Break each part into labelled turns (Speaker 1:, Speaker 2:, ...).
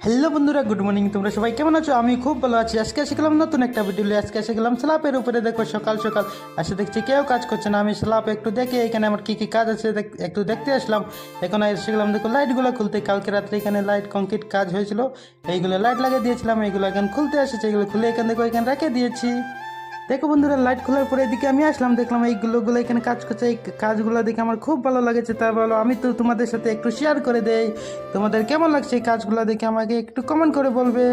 Speaker 1: Hello বন্ধুরা, good morning. তোমরা সবাই কেমন আছো? আমি খুব ভালো আছি। আজকে এসে গেলাম নতুন একটা ভিডিও নিয়ে। আজকে এসে গেলাম স্ল্যাপের উপরে। দেখো সকাল সকাল এসে দেখছি কেউ কাজ করছে না। আমি স্ল্যাপ একটু দেখে এখানে আমার কি কি কাজ আছে একটু দেখতে আসলাম। এখন এসে গেলাম দেখো লাইটগুলো খুলতে। কালকে রাত্রে এখানে লাইট কংক্রিট কাজ হয়েছিল, এইগুলো লাইট লাগিয়ে দিয়েছিলাম। এইগুলো এখন খুলতে এসেছে, এগুলো খুলে এখানে দেখো এখানে রেখে দিয়েছি। দেখো বন্ধুরা, লাইট খোলার পরে এদিকে আমি আসলাম, দেখলাম এইগুলো এখানে কাজ করছে। এই কাজগুলো দেখে আমার খুব ভালো লাগেছে। তা বলো আমি তো তোমাদের সাথে একটু শেয়ার করে দেই। তোমাদের কেমন লাগছে এই কাজগুলো দেখে আমাকে একটু কমেন্ট করে বলবে।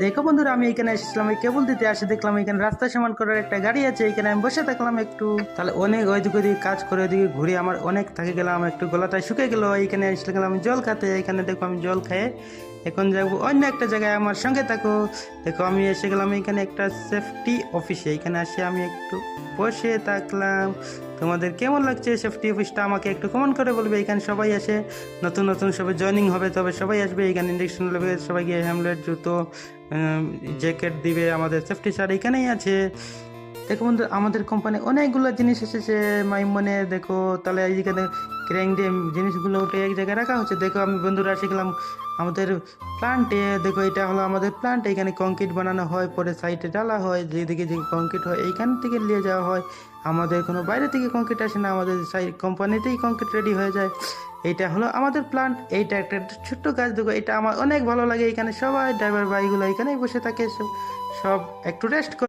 Speaker 1: দেখো বন্ধুরা, আমি এখানে এসেছিলাম এই কেবল দিতে। আসে দেখলাম এখানে রাস্তা সমান করার একটা গাড়ি আছে, এখানে আমি বসে থাকলাম একটু। তাহলে অনেক ওইদিকে কাজ করে ওইদিকে ঘুরে আমার অনেক থাকে গেলাম, একটু গলাটা শুকে গেল। এইখানে এসে গেলাম আমি জল খাতে। এখানে দেখো আমি জল খেয়ে এখন যাবো অন্য একটা জায়গায়, আমার সঙ্গে থাকো। দেখো আমি এসে গেলাম এখানে একটা সেফটি অফিসে। এখানে আসে আমি একটু বসে থাকলাম। তোমাদের কেমন লাগছে সেফটি অফিসটা আমাকে একটু কমেন্ট করে বলবে। এখানে সবাই আসে, নতুন নতুন সবাই জয়েনিং হবে, তবে সবাই আসবে। এখানে ইন্ডাকশন লেবে সবাইকে হ্যামলেট, জুতো, জ্যাকেট দিবে। আমাদের সেফটি স্যার এখানেই আছে। দেখো বন্ধু, আমাদের কোম্পানি অনেকগুলো জিনিস এসেছে মনে দেখো। তাহলে এইখানে ক্র্যাং দিয়ে জিনিসগুলো উঠে এক জায়গায় রাখা হচ্ছে। দেখো আমি বন্ধুরা শিখলাম আমাদের প্লান্টে। দেখো এটা হলো আমাদের প্লান্ট। এখানে কংক্রিট বানানো হয়, পরে সাইডে ডালা হয়, যেদিকে যে কংক্রিট হয় এইখান থেকে নিয়ে যাওয়া হয়। আমাদের কোনো বাইরে থেকে কংক্রিট আসে না, আমাদের সাইড কোম্পানিতেই কংক্রিট রেডি হয়ে যায়। এইটা হলো আমাদের প্লান্ট। এইটা একটা ছোট্ট কাজ। দেখো এটা আমার অনেক ভালো লাগে। এখানে সবাই ড্রাইভার ভাইগুলো এখানেই বসে থাকে, সব একটু রেস্ট করে।